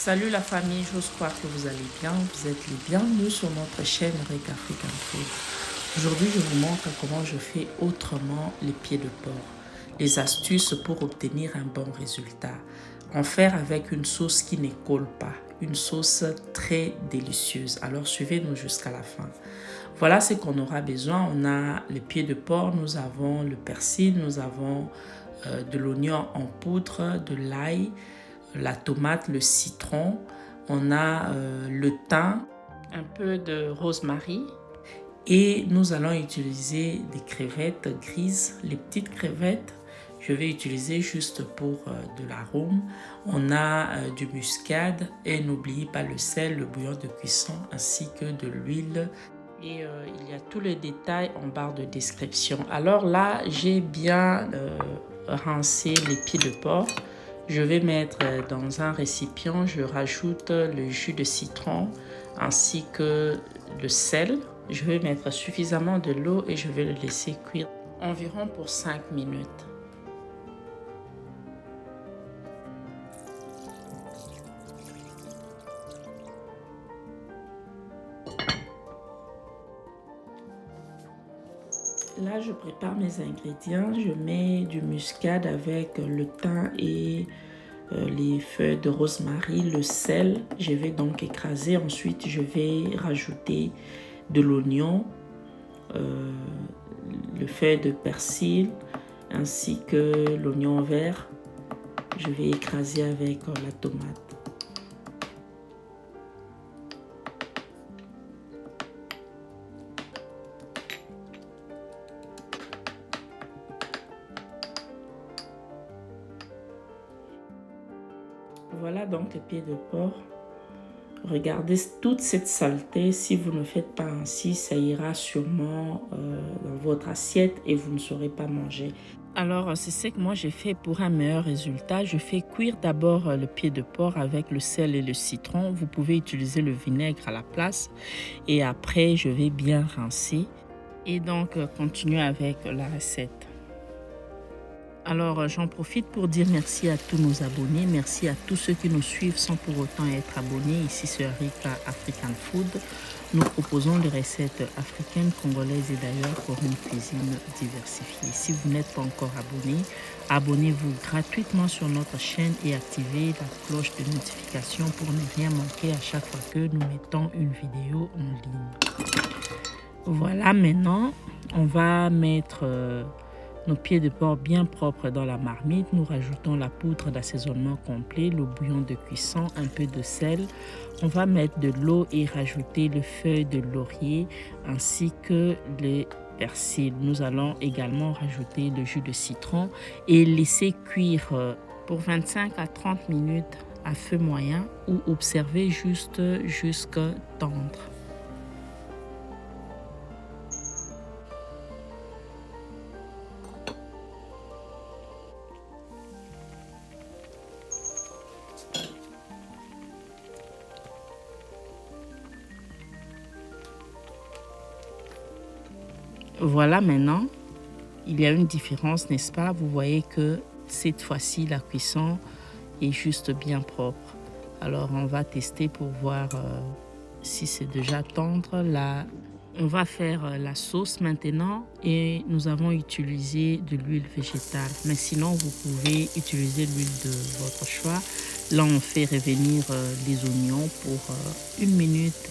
Salut la famille, j'ose croire que vous allez bien. Vous êtes les bienvenus sur notre chaîne Rick African Food. Aujourd'hui, je vous montre comment je fais autrement les pieds de porc. Les astuces pour obtenir un bon résultat. En faire avec une sauce qui ne colle pas. Une sauce très délicieuse. Alors suivez-nous jusqu'à la fin. Voilà ce qu'on aura besoin. On a les pieds de porc, nous avons le persil, nous avons de l'oignon en poudre, de l'ail, la tomate, le citron, on a le thym, un peu de rosemary et nous allons utiliser des crevettes grises, les petites crevettes. Je vais utiliser juste pour de l'arôme. On a du muscade et n'oubliez pas le sel, le bouillon de cuisson ainsi que de l'huile. Et il y a tous les détails en barre de description. Alors là, j'ai bien rincé les pieds de porc. Je vais mettre dans un récipient, je rajoute le jus de citron ainsi que le sel. Je vais mettre suffisamment de l'eau et je vais le laisser cuire environ pour 5 minutes. Là, je prépare mes ingrédients. Je mets du muscade avec le thym et les feuilles de rosemary, le sel. Je vais donc écraser. Ensuite, je vais rajouter de l'oignon, le feuille de persil ainsi que l'oignon vert. Je vais écraser avec la tomate. Voilà donc les pieds de porc. Regardez toute cette saleté. Si vous ne faites pas ainsi, ça ira sûrement dans votre assiette et vous ne saurez pas manger. Alors, c'est ce que moi j'ai fait pour un meilleur résultat. Je fais cuire d'abord le pied de porc avec le sel et le citron. Vous pouvez utiliser le vinaigre à la place. Et après, je vais bien rincer. Et donc, continuer avec la recette. Alors, j'en profite pour dire merci à tous nos abonnés. Merci à tous ceux qui nous suivent sans pour autant être abonnés. Ici, sur Rika African Food. Nous proposons des recettes africaines, congolaises et d'ailleurs pour une cuisine diversifiée. Si vous n'êtes pas encore abonné, abonnez-vous gratuitement sur notre chaîne et activez la cloche de notification pour ne rien manquer à chaque fois que nous mettons une vidéo en ligne. Voilà, maintenant, on va mettre nos pieds de porc bien propres dans la marmite. Nous rajoutons la poudre d'assaisonnement complet, le bouillon de cuisson, un peu de sel. On va mettre de l'eau et rajouter les feuilles de laurier ainsi que les persils. Nous allons également rajouter le jus de citron et laisser cuire pour 25 à 30 minutes à feu moyen ou observer juste jusqu'à tendre. Voilà, maintenant, il y a une différence, n'est-ce pas? Vous voyez que cette fois-ci, la cuisson est juste bien propre. Alors, on va tester pour voir si c'est déjà tendre. Là, on va faire la sauce maintenant et nous avons utilisé de l'huile végétale. Mais sinon, vous pouvez utiliser l'huile de votre choix. Là, on fait revenir les oignons pour 1 minute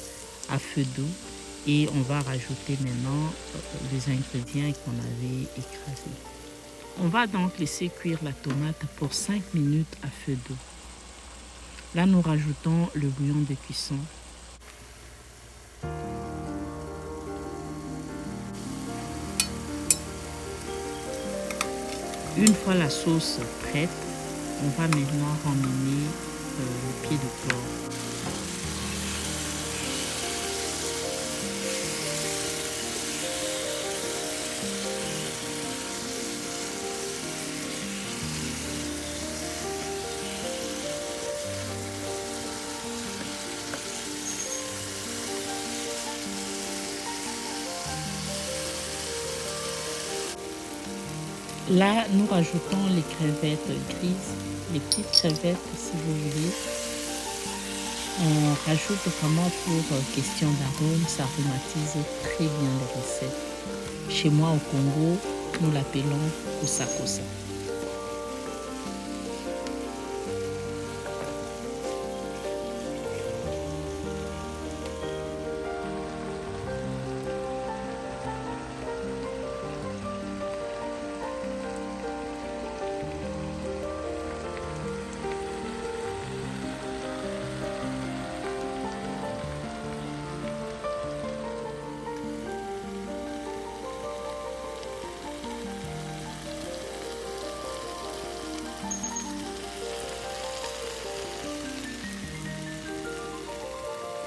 à feu doux. Et on va rajouter maintenant les ingrédients qu'on avait écrasés. On va donc laisser cuire la tomate pour 5 minutes à feu doux. Là, nous rajoutons le bouillon de cuisson. Une fois la sauce prête, on va maintenant reminer le pied de porc. Là, nous rajoutons les crevettes grises, les petites crevettes si vous voulez. On rajoute vraiment pour question d'arôme, ça aromatise très bien les recettes. Chez moi au Congo, nous l'appelons kosa kosa.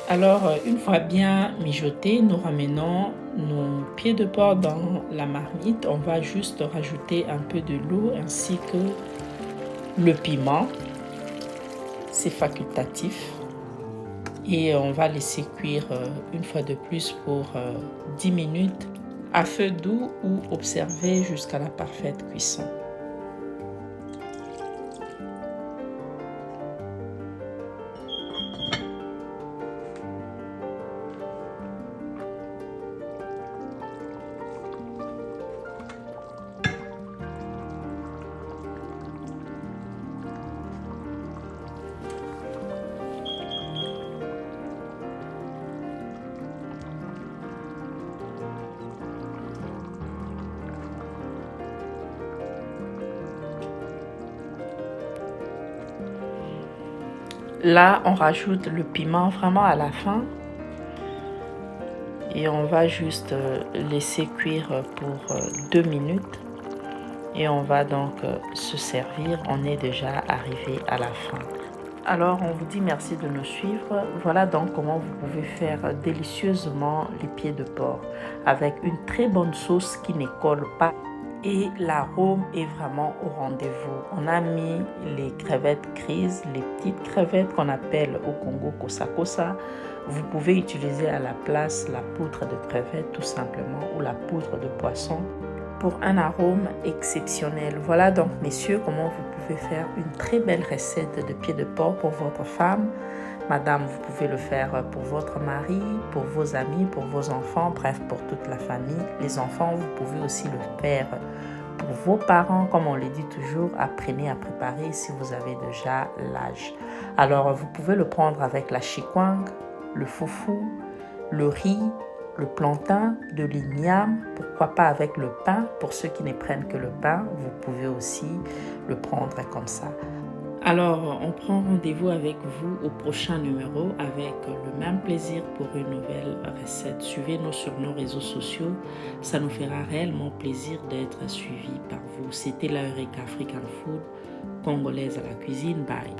Alors, une fois bien mijoté, nous ramenons nos pieds de porc dans la marmite. On va juste rajouter un peu de l'eau ainsi que le piment. C'est facultatif. Et on va laisser cuire une fois de plus pour 10 minutes à feu doux ou observer jusqu'à la parfaite cuisson. Là, on rajoute le piment vraiment à la fin et on va juste laisser cuire pour 2 minutes et on va donc se servir. On est déjà arrivé à la fin. Alors, on vous dit merci de nous suivre. Voilà donc comment vous pouvez faire délicieusement les pieds de porc avec une très bonne sauce qui ne colle pas. Et l'arôme est vraiment au rendez-vous. On a mis les crevettes grises, les petites crevettes qu'on appelle au Congo kosa kosa. Vous pouvez utiliser à la place la poudre de crevettes tout simplement ou la poudre de poisson pour un arôme exceptionnel. Voilà donc messieurs comment vous pouvez faire une très belle recette de pieds de porc pour votre femme. Madame, vous pouvez le faire pour votre mari, pour vos amis, pour vos enfants, bref, pour toute la famille. Les enfants, vous pouvez aussi le faire pour vos parents. Comme on le dit toujours, apprenez à préparer si vous avez déjà l'âge. Alors, vous pouvez le prendre avec la chikwang, le foufou, le riz, le plantain, de l'igname, pourquoi pas avec le pain. Pour ceux qui ne prennent que le pain, vous pouvez aussi le prendre comme ça. Alors, on prend rendez-vous avec vous au prochain numéro avec le même plaisir pour une nouvelle recette. Suivez-nous sur nos réseaux sociaux. Ça nous fera réellement plaisir d'être suivis par vous. C'était la Eureka African Food, congolaise à la cuisine. Bye.